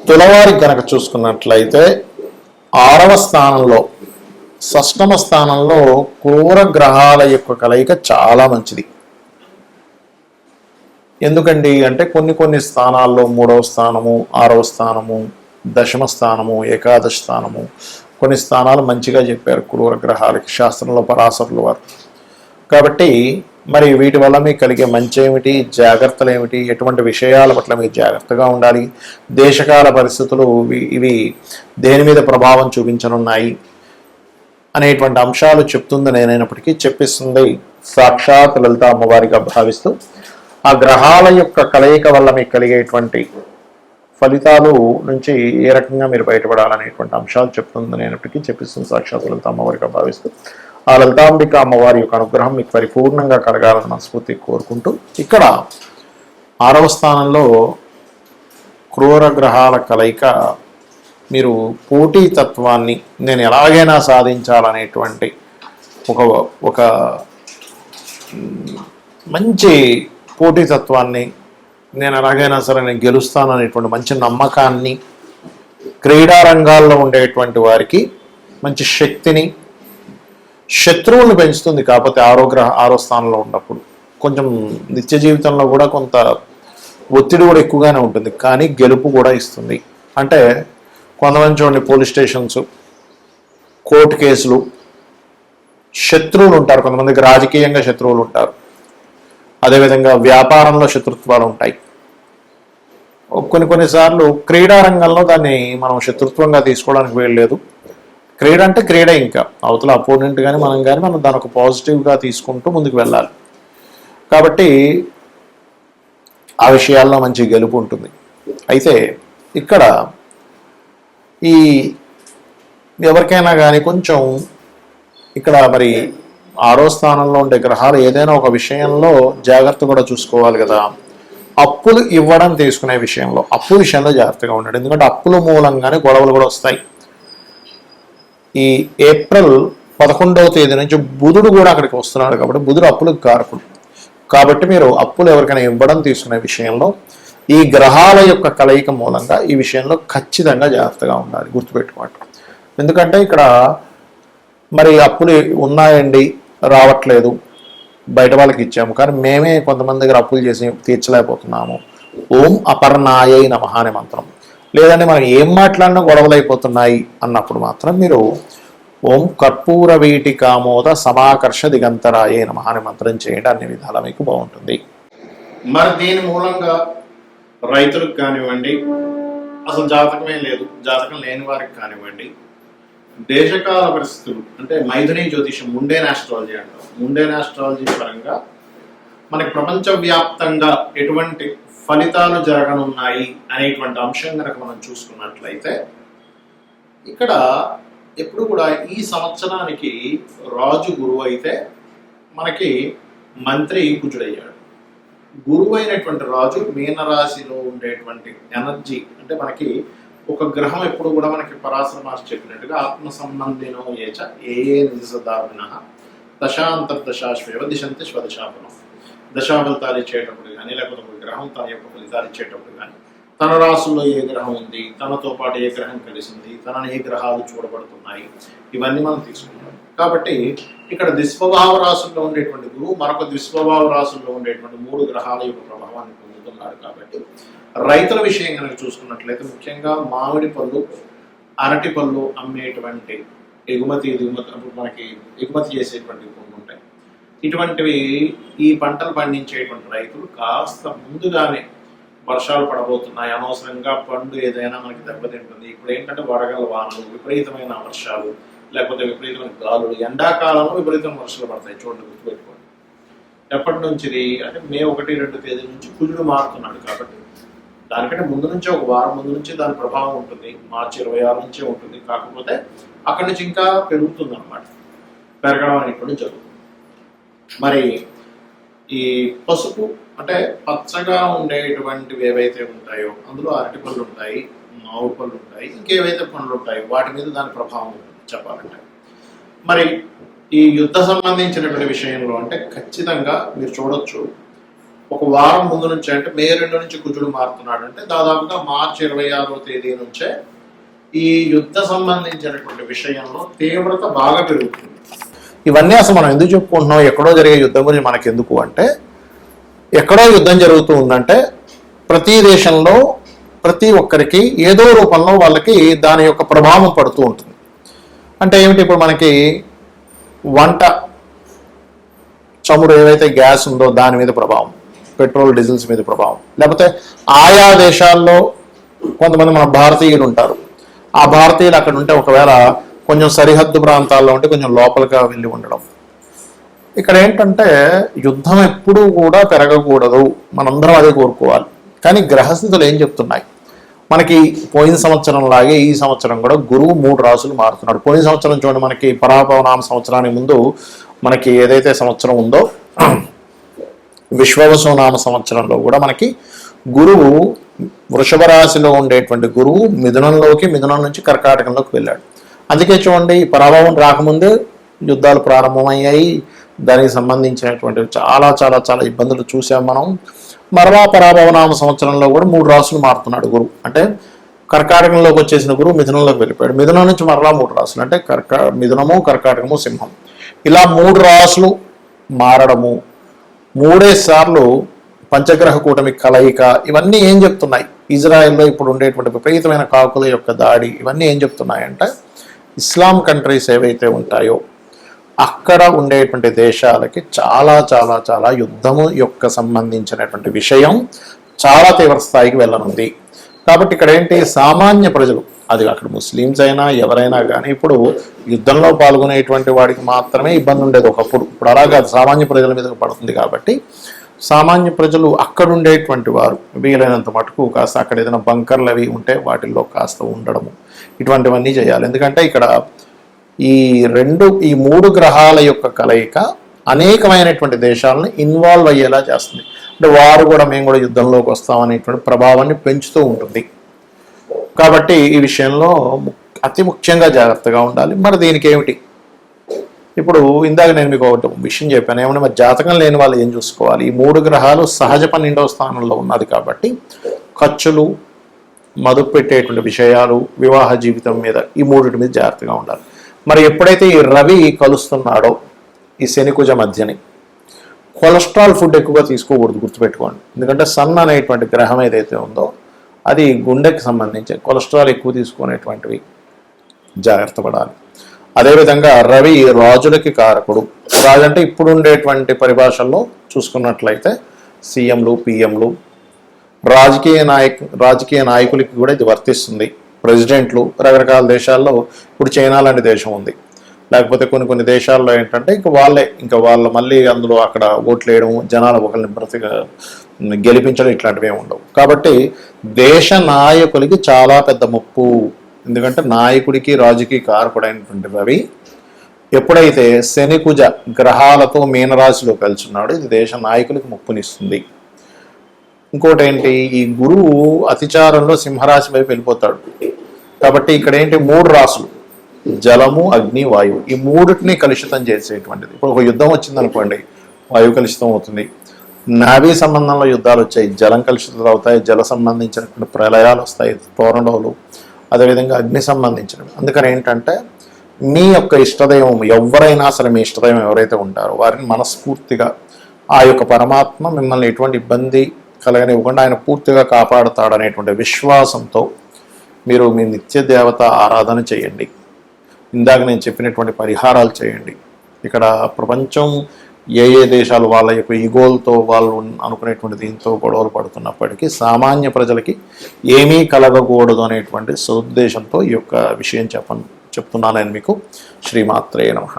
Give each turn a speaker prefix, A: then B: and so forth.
A: తులవారి కనుక చూసుకున్నట్లయితే 6వ స్థానంలో షష్టమ స్థానంలో క్రూర గ్రహాల యొక్క కలయిక చాలా మంచిది. ఎందుకండి అంటే కొన్ని స్థానాల్లో 3వ స్థానము, 6వ స్థానము, దశమ స్థానము, ఏకాదశ స్థానము కొన్ని స్థానాలు మంచిగా చెప్పారు క్రూర గ్రహాలకి శాస్త్రంలో పరాశరుల వారు. కాబట్టి మరి వీటి వల్ల మీకు కలిగే మంచి ఏమిటి, జాగ్రత్తలు ఏమిటి, ఎటువంటి విషయాల పట్ల మీరు జాగ్రత్తగా ఉండాలి, దేశకాల పరిస్థితులు ఇవి దేని మీద ప్రభావం చూపించనున్నాయి అనేటువంటి అంశాలు చెప్తుంది నేనైనప్పటికీ చెప్పిస్తుంది సాక్షాత్ లలిత అమ్మవారిగా భావిస్తూ ఆ గ్రహాల యొక్క కలయిక వల్ల మీకు కలిగేటువంటి ఫలితాలు నుంచి ఏ రకంగా మీరు బయటపడాలనేటువంటి అంశాలు చెప్తుంది నేనప్పటికీ చెప్పిస్తుంది సాక్షాత్ లలిత అమ్మవారిగా భావిస్తూ ఆ లలితాంబిక అమ్మవారి యొక్క అనుగ్రహం మీకు పరిపూర్ణంగా కలగాలని మనస్ఫూర్తి కోరుకుంటూ ఇక్కడ 6వ స్థానంలో క్రూర గ్రహాల కలయిక మీరు పోటీతత్వాన్ని నేను ఎలాగైనా సాధించాలనేటువంటి ఒక మంచి పోటీతత్వాన్ని నేను ఎలాగైనా సరే నేను గెలుస్తాను అనేటువంటి మంచి నమ్మకాన్ని క్రీడా రంగాల్లో ఉండేటువంటి వారికి మంచి శక్తిని శత్రువులను పెంచుతుంది. కాకపోతే 6వ స్థానంలో ఉన్నప్పుడు కొంచెం నిత్య జీవితంలో కూడా కొంత ఒత్తిడి కూడా ఎక్కువగానే ఉంటుంది, కానీ గెలుపు కూడా ఇస్తుంది. అంటే కొంతమంది చూడండి పోలీస్ స్టేషన్స్, కోర్టు కేసులు, శత్రువులు ఉంటారు, కొంతమందికి రాజకీయంగా శత్రువులు ఉంటారు, అదేవిధంగా వ్యాపారంలో శత్రుత్వాలు ఉంటాయి. కొన్నిసార్లు క్రీడా రంగంలో దాన్ని మనం శత్రుత్వంగా తీసుకోవడానికి వీల్లేదు. క్రీడ అంటే క్రీడ, ఇంకా అవతల అపోనెంట్ కానీ మనం దాని ఒక పాజిటివ్గా తీసుకుంటూ ముందుకు వెళ్ళాలి. కాబట్టి ఆ విషయాల్లో మంచి గెలుపు ఉంటుంది. అయితే ఇక్కడ ఈ ఎవరికైనా కానీ కొంచెం ఇక్కడ మరి 6వ స్థానంలో ఉండే గ్రహాలు ఏదైనా ఒక విషయంలో జాగ్రత్త కూడా చూసుకోవాలి కదా. అప్పులు ఇవ్వడం తీసుకునే విషయంలో, అప్పు విషయంలో జాగ్రత్తగా ఉండండి. ఎందుకంటే అప్పుల మూలంగానే గొడవలు కూడా వస్తాయి. ఈ ఏప్రిల్ 11వ తేదీ నుంచి బుధుడు కూడా అక్కడికి వస్తున్నాడు కాబట్టి బుధుడు అప్పులకు కారకుడు. కాబట్టి మీరు అప్పులు ఎవరికైనా ఇవ్వడం తీసుకునే విషయంలో ఈ గ్రహాల యొక్క కలయిక మూలంగా ఈ విషయంలో ఖచ్చితంగా జాగ్రత్తగా ఉండాలి, గుర్తుపెట్టుకోండి. ఎందుకంటే ఇక్కడ మరి అప్పులు ఉన్నాయండి, రావట్లేదు, బయట వాళ్ళకి ఇచ్చాము, కానీ మేమే కొంతమంది దగ్గర అప్పులు చేసి తీర్చలేకపోతున్నాము. ఓం అపర్ణాయై నమః అనే మంత్రం, లేదంటే మనం ఏం మాట్లాడినా గొడవలు అయిపోతున్నాయి అన్నప్పుడు మాత్రం మీరు ఓం కర్పూర వీటికామోద సమాకర్ష దిగంతరాయే నమః అనే మంత్రం చేయండి. అన్ని విధాలా మీకు బాగుంటుంది. మరి దీని మూలంగా రైతులకు కానివ్వండి, అసలు జాతకమే లేదు, జాతకం లేని వారికి కానివ్వండి, దేశకాల పరిస్థితులు అంటే మైథుని జ్యోతిషం, ముండేన్ ఆస్ట్రాలజీ అంటారు. ముండేన్ ఆస్ట్రాలజీ పరంగా మనకి ప్రపంచవ్యాప్తంగా ఎటువంటి ఫలితాలు జరగనున్నాయి అనేటువంటి అంశం కనుక మనం చూసుకున్నట్లయితే ఇక్కడ ఎప్పుడు కూడా ఈ సంవత్సరానికి రాజు గురువు అయితే మనకి మంత్రి కుజుడయ్యాడు. గురువు అయినటువంటి రాజు మీనరాశిలో ఉండేటువంటి ఎనర్జీ అంటే మనకి ఒక గ్రహం ఎప్పుడు కూడా మనకి పరాశర మహర్షి చెప్పినట్టుగా ఆత్మ సంబంధినో ఏచ ఏ నిజదార్మిన దశాంతర్దశాశ్వేవ దిశంతి స్వదశాపనం. దశా ఫలితాలు ఇచ్చేటప్పుడు కానీ, లేకపోతే ఒక గ్రహం తన యొక్క ఫలితాలు ఇచ్చేటప్పుడు కానీ తన రాసుల్లో ఏ గ్రహం ఉంది, తనతో పాటు ఏ గ్రహం కలిసింది, తనని ఏ గ్రహాలు చూడబడుతున్నాయి, ఇవన్నీ మనం తీసుకుంటాం. కాబట్టి ఇక్కడ దిస్వభావ రాసుల్లో ఉండేటువంటి గురువు మరొక దిస్వభావ రాసుల్లో ఉండేటువంటి 3 గ్రహాల యొక్క ప్రభావాన్ని పొందుతున్నాడు. కాబట్టి రైతుల విషయం కనుక చూసుకున్నట్లయితే ముఖ్యంగా మామిడి పళ్ళు, అరటి పళ్ళు అమ్మేటువంటి ఎగుమతి అప్పుడు మనకి ఎగుమతి చేసేటువంటి కొన్ని ఉంటాయి. ఇటువంటివి ఈ పంటలు పండించేటువంటి రైతులు కాస్త ముందుగానే వర్షాలు పడబోతున్నాయి, అనవసరంగా పండు ఏదైనా మనకి దెబ్బతింటుంది. ఇప్పుడు ఏంటంటే వడగల వానలు, విపరీతమైన వర్షాలు, లేకపోతే విపరీతమైన గాలులు, ఎండాకాలంలో విపరీతమైన వర్షాలు పడతాయి. చూడండి, గుర్తుపెట్టుకోండి. ఎప్పటి నుంచి అంటే మే 1-2 తేదీ నుంచి కుజుడు మారుతున్నాడు. కాబట్టి దానికంటే ముందు నుంచి ఒక వారం ముందు నుంచి దాని ప్రభావం ఉంటుంది. మార్చి 26 నుంచే ఉంటుంది. కాకపోతే అక్కడి నుంచి ఇంకా పెరుగుతుంది అన్నమాట, పెరగడం అనేటువంటి జరుగుతుంది. మరి ఈ పసుపు అంటే పచ్చగా ఉండేటువంటివి ఏవైతే ఉంటాయో అందులో అరటి పళ్ళు ఉంటాయి, మామిడి పళ్ళు ఉంటాయి, ఇంకేవైతే పళ్ళు ఉంటాయో వాటి మీద దాని ప్రభావం ఉంటుంది చెప్పాలంటే. మరి ఈ యుద్ధ సంబంధించినటువంటి విషయంలో అంటే ఖచ్చితంగా మీరు చూడొచ్చు, ఒక వారం ముందు నుంచి, అంటే మే 2 నుంచి కుజుడు మారుతున్నాడు అంటే దాదాపుగా మార్చి 26వ తేదీ నుంచే ఈ యుద్ధ సంబంధించినటువంటి విషయంలో తీవ్రత బాగా పెరుగుతుంది. ఇవన్నీ అసలు మనం ఎందుకు చెప్పుకుంటున్నాం? ఎక్కడో జరిగే యుద్ధం గురించి మనకి ఎందుకు అంటే, ఎక్కడో యుద్ధం జరుగుతూ ఉందంటే ప్రతి దేశంలో ప్రతి ఒక్కరికి ఏదో రూపంలో వాళ్ళకి దాని యొక్క ప్రభావం పడుతూ ఉంటుంది. అంటే ఏమిటి? ఇప్పుడు మనకి వంట చమురు ఏవైతే గ్యాస్ ఉందో దాని మీద ప్రభావం, పెట్రోల్ డీజిల్స్ మీద ప్రభావం, లేకపోతే ఆయా దేశాల్లో కొంతమంది మన భారతీయులు ఉంటారు. ఆ భారతీయులు అక్కడ ఉంటే ఒకవేళ కొంచెం సరిహద్దు ప్రాంతాల్లో ఉంటే కొంచెం లోపలిగా వెళ్ళి ఉండడం. ఇక్కడ ఏంటంటే యుద్ధం ఎప్పుడూ కూడా పెరగకూడదు, మనందరం అదే కోరుకోవాలి. కానీ గ్రహస్థితులు ఏం చెప్తున్నాయి మనకి? పోయిన సంవత్సరం లాగే ఈ సంవత్సరం కూడా గురువు 3 రాసులు మారుతున్నాడు. పోయిన సంవత్సరం చూడండి, మనకి పరాభవనామ సంవత్సరానికి ముందు మనకి ఏదైతే సంవత్సరం ఉందో విశ్వవసునామ సంవత్సరంలో కూడా మనకి గురువు వృషభ రాశిలో ఉండేటువంటి గురువు మిథునం నుంచి కర్కాటకంలోకి వెళ్ళాడు. అందుకే చూడండి, ఈ పరాభవం రాకముందే యుద్ధాలు ప్రారంభమయ్యాయి. దానికి సంబంధించినటువంటి చాలా చాలా చాలా ఇబ్బందులు చూసాం మనం. మరలా పరాభవనామ సంవత్సరంలో కూడా 3 రాసులు మారుతున్నాడు గురువు. అంటే కర్కాటకంలోకి వచ్చేసిన గురువు మిథునంలోకి వెళ్ళిపోయాడు. మిథునం నుంచి మరలా 3 రాసులు, అంటే మిథునము, కర్కాటకము, సింహం, ఇలా 3 రాసులు మారడము, 3 సార్లు పంచగ్రహ కూటమి కలయిక, ఇవన్నీ ఏం చెప్తున్నాయి? ఇజ్రాయెల్లో ఇప్పుడు ఉండేటువంటి విపరీతమైన కాకుల యొక్క దాడి, ఇవన్నీ ఏం చెప్తున్నాయంటే ఇస్లాం కంట్రీస్ ఏవైతే ఉంటాయో అక్కడ ఉండేటువంటి దేశాలకి చాలా చాలా చాలా యుద్ధము యొక్క సంబంధించినటువంటి విషయం చాలా తీవ్ర స్థాయికి వెళ్ళనుంది. కాబట్టి ఇక్కడ ఏంటి, సామాన్య ప్రజలు, అది అక్కడ ముస్లిమ్స్ అయినా ఎవరైనా కానీ, ఇప్పుడు యుద్ధంలో పాల్గొనేటువంటి వాడికి మాత్రమే ఇబ్బంది ఉండేది ఒకప్పుడు. ఇప్పుడు అలాగా సామాన్య ప్రజల మీద పడుతుంది. కాబట్టి సామాన్య ప్రజలు అక్కడ ఉండేటువంటి వారు వీలైనంత మటుకు కాస్త అక్కడ ఏదైనా బంకర్లు అవి ఉంటే వాటిల్లో కాస్త ఉండడము, ఇటువంటివన్నీ చేయాలి. ఎందుకంటే ఇక్కడ ఈ 3 గ్రహాల యొక్క కలయిక అనేకమైనటువంటి దేశాలను ఇన్వాల్వ్ అయ్యేలా చేస్తుంది. అంటే వారు కూడా మేము కూడా యుద్ధంలోకి వస్తామనేటువంటి ప్రభావాన్ని పెంచుతూ ఉంటుంది. కాబట్టి ఈ విషయంలో అతి ముఖ్యంగా జాగ్రత్తగా ఉండాలి. మరి దీనికి ఏమిటి? ఇప్పుడు ఇందాక నేను మీకు ఒకటి విషయం చెప్పాను, ఏమన్నా మరి జాతకం లేని వాళ్ళు ఏం చూసుకోవాలి? ఈ 3 గ్రహాలు సహజ 12వ స్థానంలో ఉన్నది కాబట్టి ఖర్చులు, మదుపు పెట్టేటువంటి విషయాలు, వివాహ జీవితం మీద, ఈ 3 మీద జాగ్రత్తగా ఉండాలి. మరి ఎప్పుడైతే ఈ రవి కలుస్తున్నాడో ఈ శనికుజ మధ్యని, కొలెస్ట్రాల్ ఫుడ్ ఎక్కువగా తీసుకోకూడదు, గుర్తుపెట్టుకోండి. ఎందుకంటే సన్ అనేటువంటి గ్రహం ఏదైతే ఉందో అది గుండెకి సంబంధించి కొలెస్ట్రాల్ ఎక్కువ తీసుకునేటువంటివి, జాగ్రత్త పడాలి. అదేవిధంగా రవి రాజులకి కారకుడు. రాజు అంటే ఇప్పుడు ఉండేటువంటి పరిభాషల్లో చూసుకున్నట్లయితే సీఎంలు, పిఎంలు, రాజకీయ నాయకులకి కూడా ఇది వర్తిస్తుంది. ప్రెసిడెంట్లు, రకరకాల దేశాల్లో, ఇప్పుడు చైనా లాంటి దేశం ఉంది, లేకపోతే కొన్ని దేశాల్లో ఏంటంటే ఇంకా వాళ్ళ మళ్ళీ అందులో అక్కడ ఓట్లు వేయడం, జనాలు ఒకరిని గెలిపించడం, ఇట్లాంటివి ఏమి ఉండవు. కాబట్టి దేశ నాయకులకి చాలా పెద్ద ముప్పు. ఎందుకంటే నాయకుడికి రాజుకి కారకుడైనటువంటి రవి ఎప్పుడైతే శనికుజ గ్రహాలతో మీనరాశిలో కలిసిన్నాడో ఇది దేశ నాయకులకి ముప్పునిస్తుంది. ఇంకోటి ఏంటి, ఈ గురువు అతిచారంలో సింహరాశి వైపు వెళ్ళిపోతాడు. కాబట్టి ఇక్కడ ఏంటి, 3 రాసులు, జలము, అగ్ని, వాయువు, ఈ 3టిని కలుషితం చేసేటువంటిది. ఇప్పుడు ఒక యుద్ధం వచ్చింది అనుకోండి, వాయువు కలుషితం అవుతుంది. నావీ సంబంధంలో యుద్ధాలు వచ్చాయి, జలం కలుషితం అవుతాయి, జల సంబంధించినటువంటి ప్రళయాలు వస్తాయి, తోరణాలు, అదేవిధంగా అగ్ని సంబంధించినవి. అందుకని ఏంటంటే మీ యొక్క ఇష్టదైవం ఎవరైనా సరే, మీ ఇష్టదైవం ఎవరైతే ఉంటారో వారిని మనస్ఫూర్తిగా ఆ యొక్క పరమాత్మ మిమ్మల్ని ఎటువంటి ఇబ్బంది కలగనివ్వకుండా ఆయన పూర్తిగా కాపాడుతాడనేటువంటి విశ్వాసంతో మీరు మీ నిత్య దేవత ఆరాధన చేయండి. ఇందాక నేను చెప్పినటువంటి పరిహారాలు చేయండి. ఇక్కడ ప్రపంచం ఏ దేశాలు వాళ్ళ యొక్క ఈగోలతో వాళ్ళు అనుకునేటువంటి దీంతో గొడవలు పడుతున్నప్పటికీ సామాన్య ప్రజలకి ఏమీ కలగకూడదు అనేటువంటి సదుద్దేశంతో ఈ యొక్క విషయం చెప్తున్నాను నేను మీకు. శ్రీమాత్రే నమః.